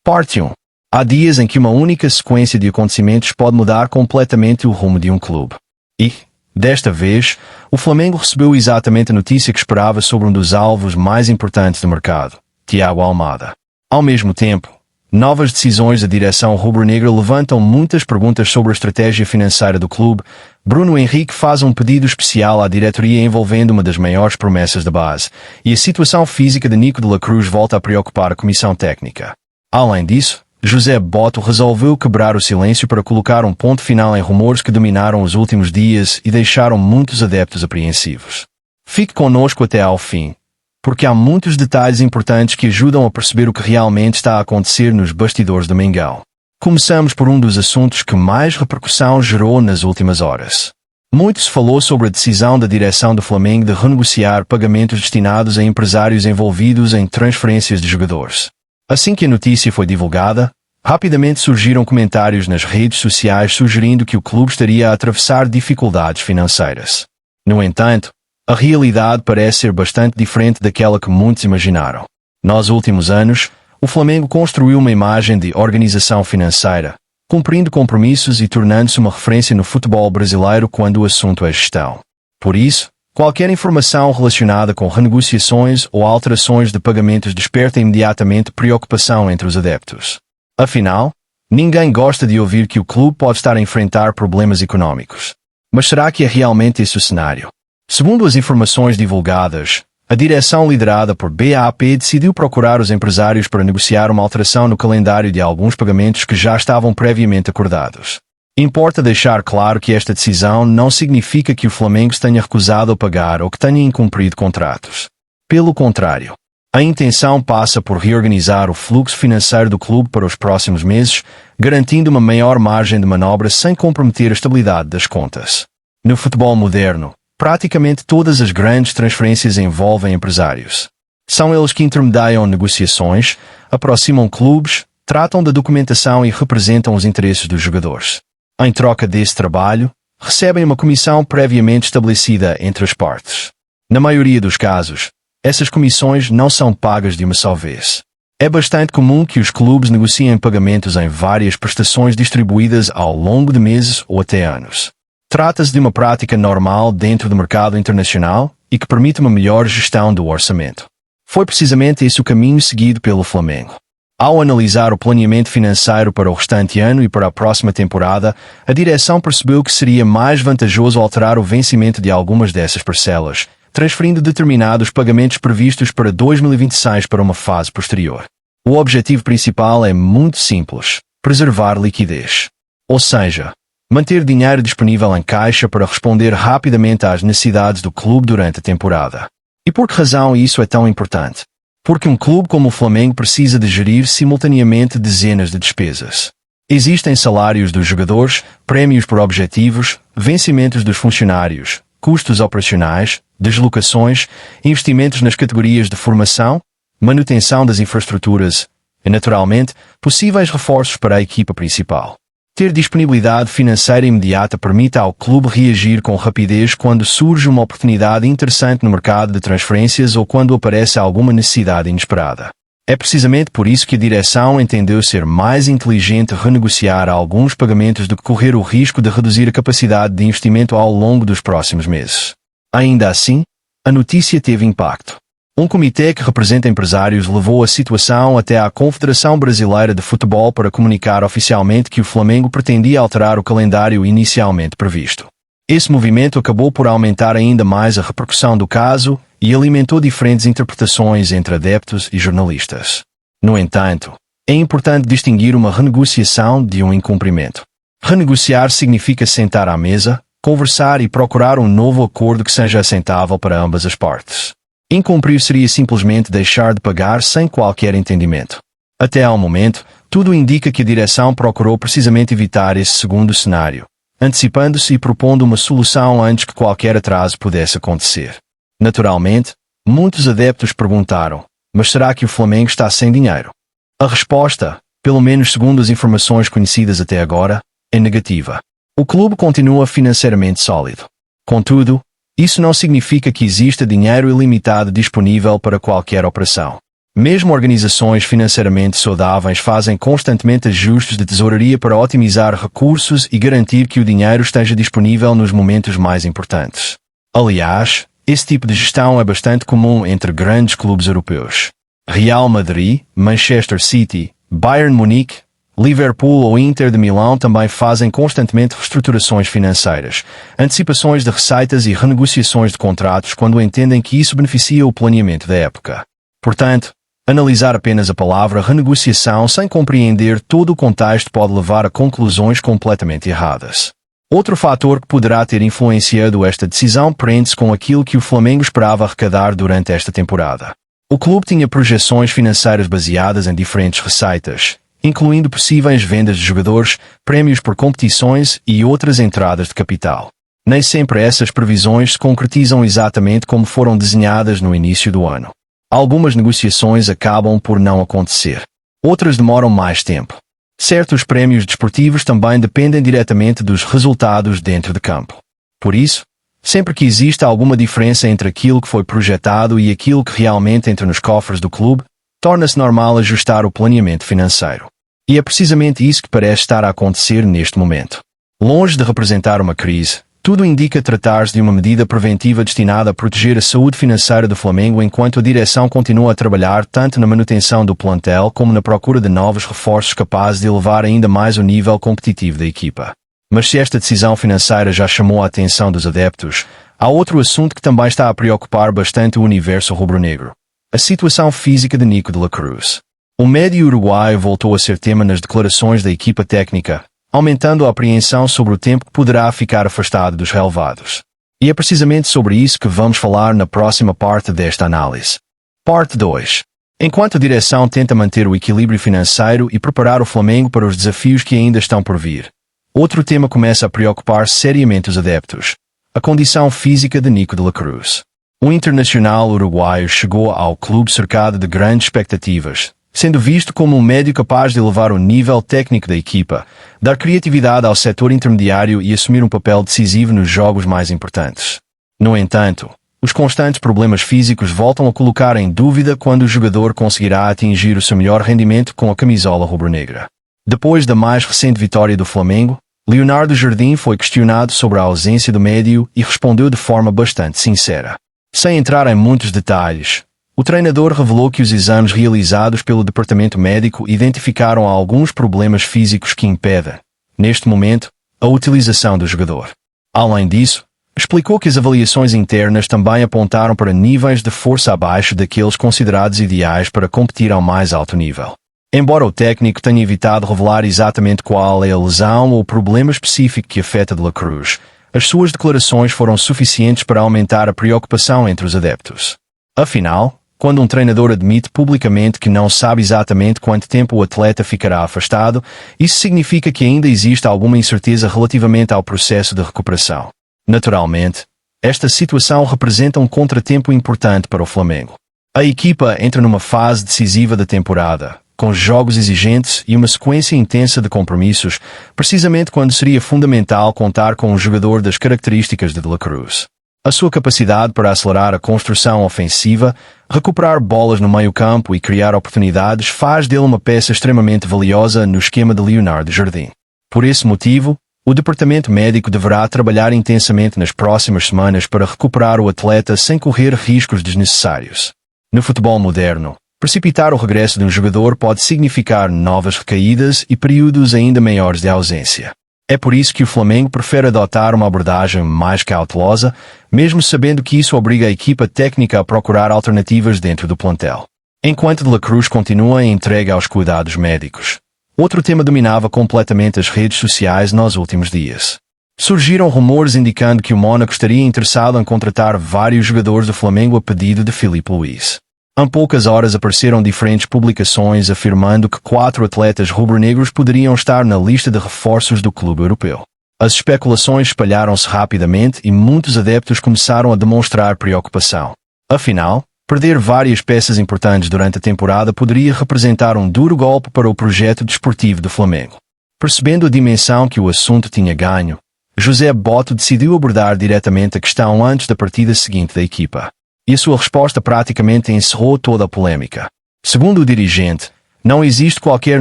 Parte 1. Há dias em que uma única sequência de acontecimentos pode mudar completamente o rumo de um clube. E, desta vez, o Flamengo recebeu exatamente a notícia que esperava sobre um dos alvos mais importantes do mercado, Thiago Almada. Ao mesmo tempo, novas decisões da direção rubro-negra levantam muitas perguntas sobre a estratégia financeira do clube. Bruno Henrique faz um pedido especial à diretoria envolvendo uma das maiores promessas da base, e a situação física de Nico de la Cruz volta a preocupar a comissão técnica. Além disso, José Boto resolveu quebrar o silêncio para colocar um ponto final em rumores que dominaram os últimos dias e deixaram muitos adeptos apreensivos. Fique conosco até ao fim, porque há muitos detalhes importantes que ajudam a perceber o que realmente está a acontecer nos bastidores do Mengão. Começamos por um dos assuntos que mais repercussão gerou nas últimas horas. Muito se falou sobre a decisão da direção do Flamengo de renegociar pagamentos destinados a empresários envolvidos em transferências de jogadores. Assim que a notícia foi divulgada, rapidamente surgiram comentários nas redes sociais sugerindo que o clube estaria a atravessar dificuldades financeiras. No entanto, a realidade parece ser bastante diferente daquela que muitos imaginaram. Nos últimos anos, o Flamengo construiu uma imagem de organização financeira, cumprindo compromissos e tornando-se uma referência no futebol brasileiro quando o assunto é gestão. Por isso, qualquer informação relacionada com renegociações ou alterações de pagamentos desperta imediatamente preocupação entre os adeptos. Afinal, ninguém gosta de ouvir que o clube pode estar a enfrentar problemas econômicos. Mas será que é realmente esse o cenário? Segundo as informações divulgadas, a direção liderada por BAP decidiu procurar os empresários para negociar uma alteração no calendário de alguns pagamentos que já estavam previamente acordados. Importa deixar claro que esta decisão não significa que o Flamengo se tenha recusado a pagar ou que tenha incumprido contratos. Pelo contrário, a intenção passa por reorganizar o fluxo financeiro do clube para os próximos meses, garantindo uma maior margem de manobra sem comprometer a estabilidade das contas. No futebol moderno, praticamente todas as grandes transferências envolvem empresários. São eles que intermediam negociações, aproximam clubes, tratam da documentação e representam os interesses dos jogadores. Em troca desse trabalho, recebem uma comissão previamente estabelecida entre as partes. Na maioria dos casos, essas comissões não são pagas de uma só vez. É bastante comum que os clubes negociem pagamentos em várias prestações distribuídas ao longo de meses ou até anos. Trata-se de uma prática normal dentro do mercado internacional e que permite uma melhor gestão do orçamento. Foi precisamente esse o caminho seguido pelo Flamengo. Ao analisar o planeamento financeiro para o restante ano e para a próxima temporada, a direção percebeu que seria mais vantajoso alterar o vencimento de algumas dessas parcelas, transferindo determinados pagamentos previstos para 2026 para uma fase posterior. O objetivo principal é muito simples: preservar liquidez. Ou seja, manter dinheiro disponível em caixa para responder rapidamente às necessidades do clube durante a temporada. E por que razão isso é tão importante? Porque um clube como o Flamengo precisa de gerir simultaneamente dezenas de despesas. Existem salários dos jogadores, prémios por objetivos, vencimentos dos funcionários, custos operacionais, deslocações, investimentos nas categorias de formação, manutenção das infraestruturas e, naturalmente, possíveis reforços para a equipa principal. Ter disponibilidade financeira imediata permite ao clube reagir com rapidez quando surge uma oportunidade interessante no mercado de transferências ou quando aparece alguma necessidade inesperada. É precisamente por isso que a direção entendeu ser mais inteligente renegociar alguns pagamentos do que correr o risco de reduzir a capacidade de investimento ao longo dos próximos meses. Ainda assim, a notícia teve impacto. Um comitê que representa empresários levou a situação até à Confederação Brasileira de Futebol para comunicar oficialmente que o Flamengo pretendia alterar o calendário inicialmente previsto. Esse movimento acabou por aumentar ainda mais a repercussão do caso e alimentou diferentes interpretações entre adeptos e jornalistas. No entanto, é importante distinguir uma renegociação de um incumprimento. Renegociar significa sentar à mesa, conversar e procurar um novo acordo que seja aceitável para ambas as partes. Incumprir seria simplesmente deixar de pagar sem qualquer entendimento. Até ao momento, tudo indica que a direção procurou precisamente evitar esse segundo cenário, antecipando-se e propondo uma solução antes que qualquer atraso pudesse acontecer. Naturalmente, muitos adeptos perguntaram: mas será que o Flamengo está sem dinheiro? A resposta, pelo menos segundo as informações conhecidas até agora, é negativa. O clube continua financeiramente sólido. Contudo, isso não significa que exista dinheiro ilimitado disponível para qualquer operação. Mesmo organizações financeiramente saudáveis fazem constantemente ajustes de tesouraria para otimizar recursos e garantir que o dinheiro esteja disponível nos momentos mais importantes. Aliás, esse tipo de gestão é bastante comum entre grandes clubes europeus. Real Madrid, Manchester City, Bayern Munique, Liverpool ou Inter de Milão também fazem constantemente reestruturações financeiras, antecipações de receitas e renegociações de contratos quando entendem que isso beneficia o planeamento da época. Portanto, analisar apenas a palavra renegociação sem compreender todo o contexto pode levar a conclusões completamente erradas. Outro fator que poderá ter influenciado esta decisão prende-se com aquilo que o Flamengo esperava arrecadar durante esta temporada. O clube tinha projeções financeiras baseadas em diferentes receitas, incluindo possíveis vendas de jogadores, prémios por competições e outras entradas de capital. Nem sempre essas previsões se concretizam exatamente como foram desenhadas no início do ano. Algumas negociações acabam por não acontecer. Outras demoram mais tempo. Certos prémios desportivos também dependem diretamente dos resultados dentro de campo. Por isso, sempre que exista alguma diferença entre aquilo que foi projetado e aquilo que realmente entra nos cofres do clube, torna-se normal ajustar o planeamento financeiro. E é precisamente isso que parece estar a acontecer neste momento. Longe de representar uma crise, tudo indica tratar-se de uma medida preventiva destinada a proteger a saúde financeira do Flamengo enquanto a direção continua a trabalhar tanto na manutenção do plantel como na procura de novos reforços capazes de elevar ainda mais o nível competitivo da equipa. Mas se esta decisão financeira já chamou a atenção dos adeptos, há outro assunto que também está a preocupar bastante o universo rubro-negro: a situação física de Nico de la Cruz. O médio uruguaio voltou a ser tema nas declarações da equipa técnica, aumentando a apreensão sobre o tempo que poderá ficar afastado dos relevados. E é precisamente sobre isso que vamos falar na próxima parte desta análise. Parte 2. Enquanto a direção tenta manter o equilíbrio financeiro e preparar o Flamengo para os desafios que ainda estão por vir, outro tema começa a preocupar seriamente os adeptos: a condição física de Nico de la Cruz. O internacional uruguaio chegou ao clube cercado de grandes expectativas, sendo visto como um médio capaz de elevar o nível técnico da equipa, dar criatividade ao setor intermediário e assumir um papel decisivo nos jogos mais importantes. No entanto, os constantes problemas físicos voltam a colocar em dúvida quando o jogador conseguirá atingir o seu melhor rendimento com a camisola rubro-negra. Depois da mais recente vitória do Flamengo, Leonardo Jardim foi questionado sobre a ausência do médio e respondeu de forma bastante sincera. Sem entrar em muitos detalhes, o treinador revelou que os exames realizados pelo departamento médico identificaram alguns problemas físicos que impedem, neste momento, a utilização do jogador. Além disso, explicou que as avaliações internas também apontaram para níveis de força abaixo daqueles considerados ideais para competir ao mais alto nível. Embora o técnico tenha evitado revelar exatamente qual é a lesão ou o problema específico que afeta de la Cruz, as suas declarações foram suficientes para aumentar a preocupação entre os adeptos. Afinal, quando um treinador admite publicamente que não sabe exatamente quanto tempo o atleta ficará afastado, isso significa que ainda existe alguma incerteza relativamente ao processo de recuperação. Naturalmente, esta situação representa um contratempo importante para o Flamengo. A equipa entra numa fase decisiva da temporada, com jogos exigentes e uma sequência intensa de compromissos, precisamente quando seria fundamental contar com um jogador das características de la Cruz. A sua capacidade para acelerar a construção ofensiva, recuperar bolas no meio-campo e criar oportunidades faz dele uma peça extremamente valiosa no esquema de Leonardo Jardim. Por esse motivo, o departamento médico deverá trabalhar intensamente nas próximas semanas para recuperar o atleta sem correr riscos desnecessários. No futebol moderno, precipitar o regresso de um jogador pode significar novas recaídas e períodos ainda maiores de ausência. É por isso que o Flamengo prefere adotar uma abordagem mais cautelosa, mesmo sabendo que isso obriga a equipa técnica a procurar alternativas dentro do plantel. Enquanto de la Cruz continua entregue aos cuidados médicos, outro tema dominava completamente as redes sociais nos últimos dias. Surgiram rumores indicando que o Mónaco estaria interessado em contratar vários jogadores do Flamengo a pedido de Filipe Luís. Em poucas horas apareceram diferentes publicações afirmando que 4 atletas rubro-negros poderiam estar na lista de reforços do clube europeu. As especulações espalharam-se rapidamente e muitos adeptos começaram a demonstrar preocupação. Afinal, perder várias peças importantes durante a temporada poderia representar um duro golpe para o projeto desportivo do Flamengo. Percebendo a dimensão que o assunto tinha ganho, José Boto decidiu abordar diretamente a questão antes da partida seguinte da equipa. E a sua resposta praticamente encerrou toda a polêmica. Segundo o dirigente, não existe qualquer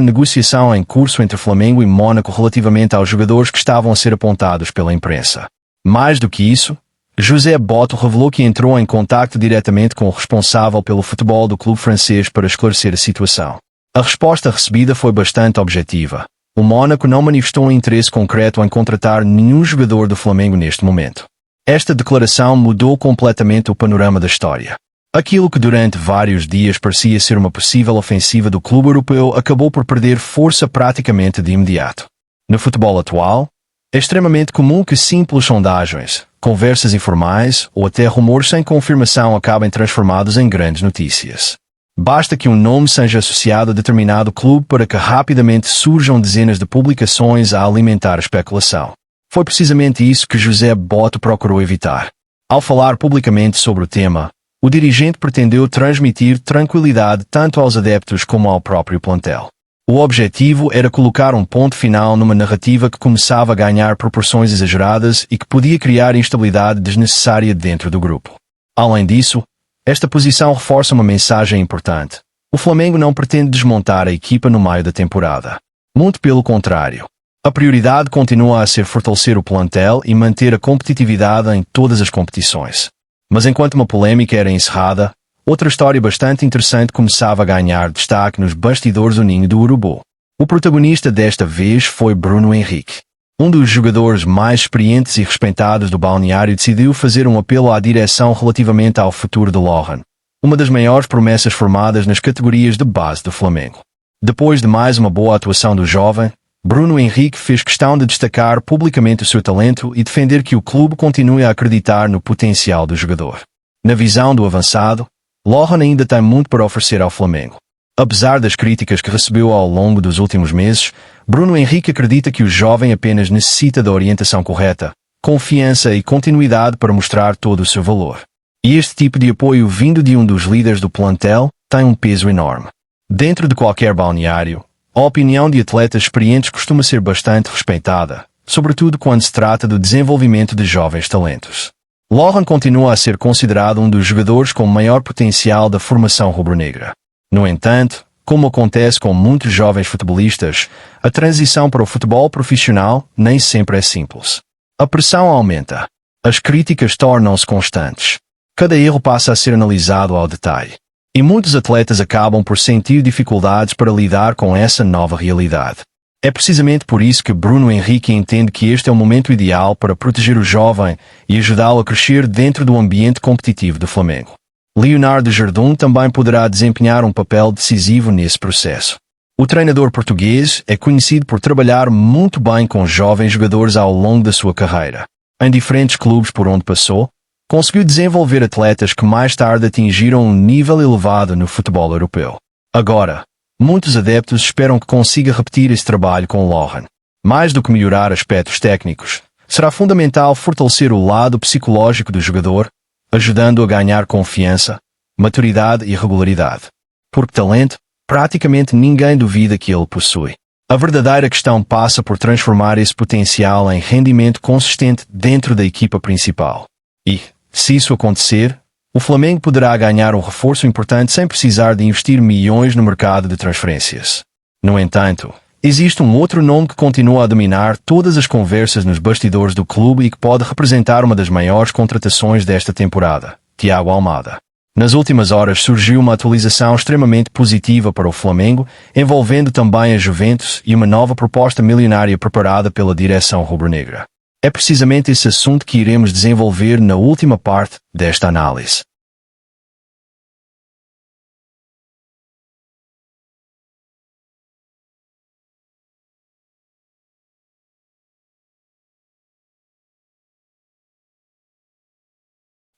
negociação em curso entre Flamengo e Mônaco relativamente aos jogadores que estavam a ser apontados pela imprensa. Mais do que isso, José Boto revelou que entrou em contato diretamente com o responsável pelo futebol do clube francês para esclarecer a situação. A resposta recebida foi bastante objetiva. O Mônaco não manifestou um interesse concreto em contratar nenhum jogador do Flamengo neste momento. Esta declaração mudou completamente o panorama da história. Aquilo que durante vários dias parecia ser uma possível ofensiva do clube europeu acabou por perder força praticamente de imediato. No futebol atual, é extremamente comum que simples sondagens, conversas informais ou até rumores sem confirmação acabem transformados em grandes notícias. Basta que um nome seja associado a determinado clube para que rapidamente surjam dezenas de publicações a alimentar a especulação. Foi precisamente isso que José Boto procurou evitar. Ao falar publicamente sobre o tema, o dirigente pretendeu transmitir tranquilidade tanto aos adeptos como ao próprio plantel. O objetivo era colocar um ponto final numa narrativa que começava a ganhar proporções exageradas e que podia criar instabilidade desnecessária dentro do grupo. Além disso, esta posição reforça uma mensagem importante. O Flamengo não pretende desmontar a equipa no meio da temporada. Muito pelo contrário. A prioridade continua a ser fortalecer o plantel e manter a competitividade em todas as competições. Mas enquanto uma polêmica era encerrada, outra história bastante interessante começava a ganhar destaque nos bastidores do Ninho do Urubu. O protagonista desta vez foi Bruno Henrique. Um dos jogadores mais experientes e respeitados do balneário decidiu fazer um apelo à direção relativamente ao futuro de Lohan, uma das maiores promessas formadas nas categorias de base do Flamengo. Depois de mais uma boa atuação do jovem, Bruno Henrique fez questão de destacar publicamente o seu talento e defender que o clube continue a acreditar no potencial do jogador. Na visão do avançado, Lohan ainda tem muito para oferecer ao Flamengo. Apesar das críticas que recebeu ao longo dos últimos meses, Bruno Henrique acredita que o jovem apenas necessita da orientação correta, confiança e continuidade para mostrar todo o seu valor. E este tipo de apoio vindo de um dos líderes do plantel tem um peso enorme. Dentro de qualquer balneário, a opinião de atletas experientes costuma ser bastante respeitada, sobretudo quando se trata do desenvolvimento de jovens talentos. Lohan continua a ser considerado um dos jogadores com maior potencial da formação rubro-negra. No entanto, como acontece com muitos jovens futebolistas, a transição para o futebol profissional nem sempre é simples. A pressão aumenta. As críticas tornam-se constantes. Cada erro passa a ser analisado ao detalhe. E muitos atletas acabam por sentir dificuldades para lidar com essa nova realidade. É precisamente por isso que Bruno Henrique entende que este é o momento ideal para proteger o jovem e ajudá-lo a crescer dentro do ambiente competitivo do Flamengo. Leonardo Jardim também poderá desempenhar um papel decisivo nesse processo. O treinador português é conhecido por trabalhar muito bem com jovens jogadores ao longo da sua carreira. Em diferentes clubes por onde passou, conseguiu desenvolver atletas que mais tarde atingiram um nível elevado no futebol europeu. Agora, muitos adeptos esperam que consiga repetir esse trabalho com Lohan. Mais do que melhorar aspectos técnicos, será fundamental fortalecer o lado psicológico do jogador, ajudando a ganhar confiança, maturidade e regularidade. Porque talento, praticamente ninguém duvida que ele possui. A verdadeira questão passa por transformar esse potencial em rendimento consistente dentro da equipa principal. E, se isso acontecer, o Flamengo poderá ganhar um reforço importante sem precisar de investir milhões no mercado de transferências. No entanto, existe um outro nome que continua a dominar todas as conversas nos bastidores do clube e que pode representar uma das maiores contratações desta temporada: Thiago Almada. Nas últimas horas surgiu uma atualização extremamente positiva para o Flamengo, envolvendo também a Juventus e uma nova proposta milionária preparada pela direção rubro-negra. É precisamente esse assunto que iremos desenvolver na última parte desta análise.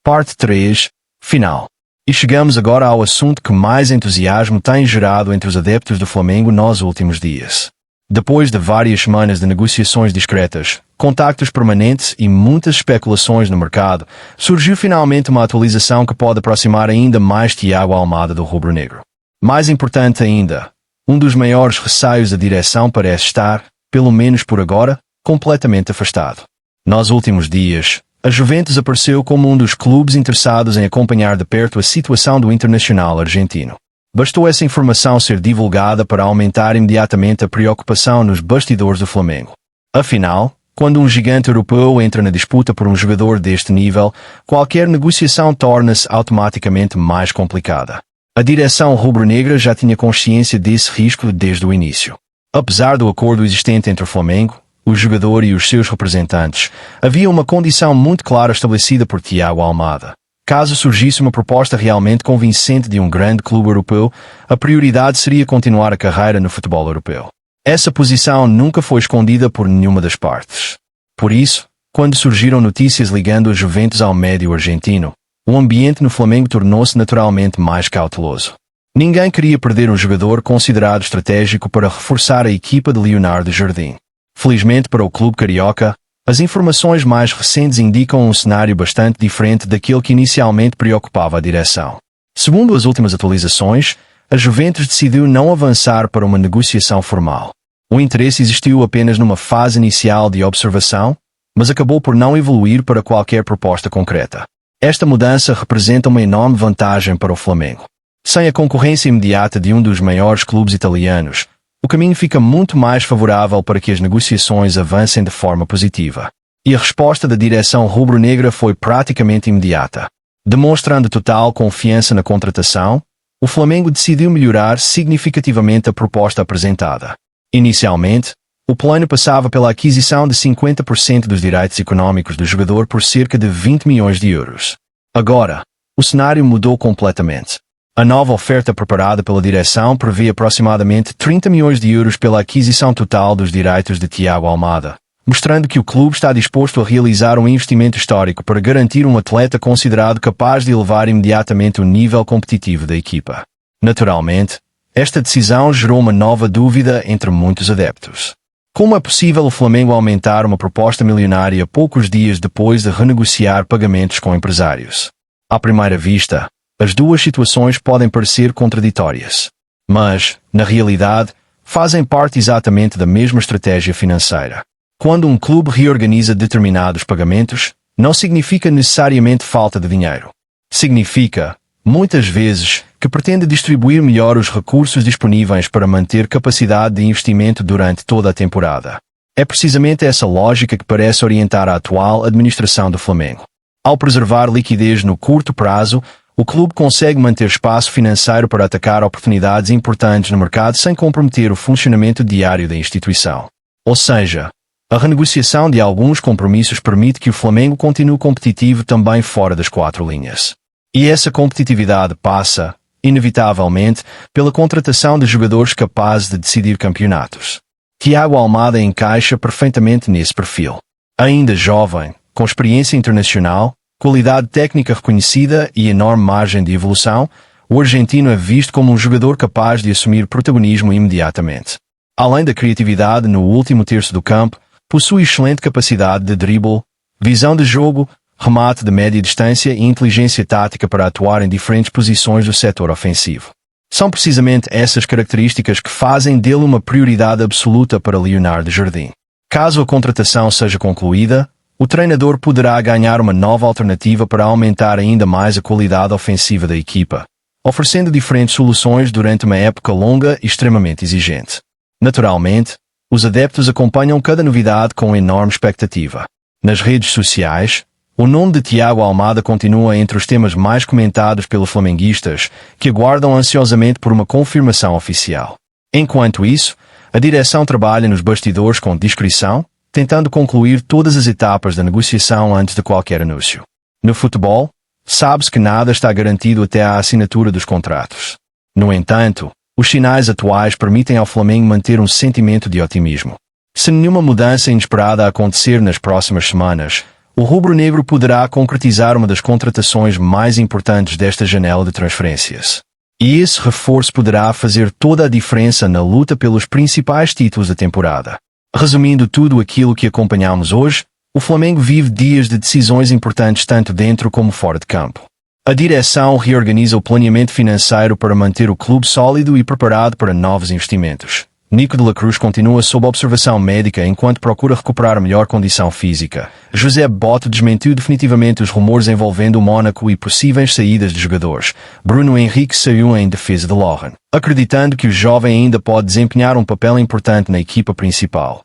Parte 3. Final. E chegamos agora ao assunto que mais entusiasmo tem gerado entre os adeptos do Flamengo nos últimos dias. Depois de várias semanas de negociações discretas, contactos permanentes e muitas especulações no mercado, surgiu finalmente uma atualização que pode aproximar ainda mais Thiago Almada do rubro-negro. Mais importante ainda, um dos maiores receios da direção parece estar, pelo menos por agora, completamente afastado. Nos últimos dias, a Juventus apareceu como um dos clubes interessados em acompanhar de perto a situação do internacional argentino. Bastou essa informação ser divulgada para aumentar imediatamente a preocupação nos bastidores do Flamengo. Afinal, quando um gigante europeu entra na disputa por um jogador deste nível, qualquer negociação torna-se automaticamente mais complicada. A direção rubro-negra já tinha consciência desse risco desde o início. Apesar do acordo existente entre o Flamengo, o jogador e os seus representantes, havia uma condição muito clara estabelecida por Thiago Almada. Caso surgisse uma proposta realmente convincente de um grande clube europeu, a prioridade seria continuar a carreira no futebol europeu. Essa posição nunca foi escondida por nenhuma das partes. Por isso, quando surgiram notícias ligando a Juventus ao médio argentino, o ambiente no Flamengo tornou-se naturalmente mais cauteloso. Ninguém queria perder um jogador considerado estratégico para reforçar a equipa de Leonardo Jardim. Felizmente para o clube carioca, as informações mais recentes indicam um cenário bastante diferente daquele que inicialmente preocupava a direção. Segundo as últimas atualizações, a Juventus decidiu não avançar para uma negociação formal. O interesse existiu apenas numa fase inicial de observação, mas acabou por não evoluir para qualquer proposta concreta. Esta mudança representa uma enorme vantagem para o Flamengo. Sem a concorrência imediata de um dos maiores clubes italianos, o caminho fica muito mais favorável para que as negociações avancem de forma positiva. E a resposta da direção rubro-negra foi praticamente imediata. Demonstrando total confiança na contratação, o Flamengo decidiu melhorar significativamente a proposta apresentada. Inicialmente, o plano passava pela aquisição de 50% dos direitos econômicos do jogador por cerca de 20 milhões de euros. Agora, o cenário mudou completamente. A nova oferta preparada pela direção prevê aproximadamente 30 milhões de euros pela aquisição total dos direitos de Thiago Almada, mostrando que o clube está disposto a realizar um investimento histórico para garantir um atleta considerado capaz de elevar imediatamente o nível competitivo da equipa. Naturalmente, esta decisão gerou uma nova dúvida entre muitos adeptos. Como é possível o Flamengo aumentar uma proposta milionária poucos dias depois de renegociar pagamentos com empresários? À primeira vista, as duas situações podem parecer contraditórias, mas, na realidade, fazem parte exatamente da mesma estratégia financeira. Quando um clube reorganiza determinados pagamentos, não significa necessariamente falta de dinheiro. Significa, muitas vezes, que pretende distribuir melhor os recursos disponíveis para manter capacidade de investimento durante toda a temporada. É precisamente essa lógica que parece orientar a atual administração do Flamengo. Ao preservar liquidez no curto prazo, o clube consegue manter espaço financeiro para atacar oportunidades importantes no mercado sem comprometer o funcionamento diário da instituição. Ou seja, a renegociação de alguns compromissos permite que o Flamengo continue competitivo também fora das quatro linhas. E essa competitividade passa, inevitavelmente, pela contratação de jogadores capazes de decidir campeonatos. Thiago Almada encaixa perfeitamente nesse perfil. Ainda jovem, com experiência internacional, qualidade técnica reconhecida e enorme margem de evolução, o argentino é visto como um jogador capaz de assumir protagonismo imediatamente. Além da criatividade no último terço do campo, possui excelente capacidade de drible, visão de jogo, remate de média distância e inteligência tática para atuar em diferentes posições do setor ofensivo. São precisamente essas características que fazem dele uma prioridade absoluta para Leonardo Jardim. Caso a contratação seja concluída, o treinador poderá ganhar uma nova alternativa para aumentar ainda mais a qualidade ofensiva da equipa, oferecendo diferentes soluções durante uma época longa e extremamente exigente. Naturalmente, os adeptos acompanham cada novidade com enorme expectativa. Nas redes sociais, o nome de Thiago Almada continua entre os temas mais comentados pelos flamenguistas, que aguardam ansiosamente por uma confirmação oficial. Enquanto isso, a direção trabalha nos bastidores com discrição, tentando concluir todas as etapas da negociação antes de qualquer anúncio. No futebol, sabe-se que nada está garantido até à assinatura dos contratos. No entanto, os sinais atuais permitem ao Flamengo manter um sentimento de otimismo. Se nenhuma mudança inesperada acontecer nas próximas semanas, o rubro-negro poderá concretizar uma das contratações mais importantes desta janela de transferências. E esse reforço poderá fazer toda a diferença na luta pelos principais títulos da temporada. Resumindo tudo aquilo que acompanhamos hoje, o Flamengo vive dias de decisões importantes tanto dentro como fora de campo. A direção reorganiza o planeamento financeiro para manter o clube sólido e preparado para novos investimentos. Nico de la Cruz continua sob observação médica enquanto procura recuperar melhor condição física. José Boto desmentiu definitivamente os rumores envolvendo o Mónaco e possíveis saídas de jogadores. Bruno Henrique saiu em defesa de Lohan, acreditando que o jovem ainda pode desempenhar um papel importante na equipa principal.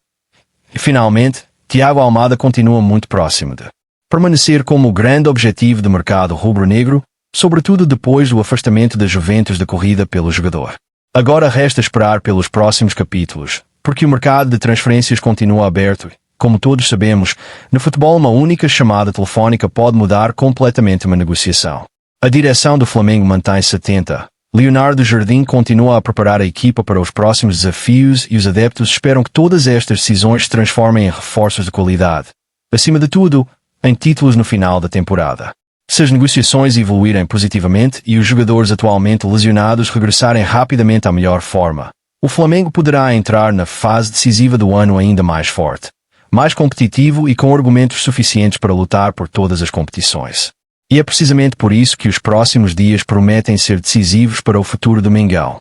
E finalmente, Thiago Almada continua muito próximo de permanecer como o grande objetivo do mercado rubro-negro, sobretudo depois do afastamento da Juventus da corrida pelo jogador. Agora resta esperar pelos próximos capítulos, porque o mercado de transferências continua aberto. Como todos sabemos, no futebol uma única chamada telefónica pode mudar completamente uma negociação. A direção do Flamengo mantém-se atenta. Leonardo Jardim continua a preparar a equipa para os próximos desafios e os adeptos esperam que todas estas decisões se transformem em reforços de qualidade. Acima de tudo, em títulos no final da temporada. Se as negociações evoluírem positivamente e os jogadores atualmente lesionados regressarem rapidamente à melhor forma, o Flamengo poderá entrar na fase decisiva do ano ainda mais forte, mais competitivo e com argumentos suficientes para lutar por todas as competições. E é precisamente por isso que os próximos dias prometem ser decisivos para o futuro do Mengão.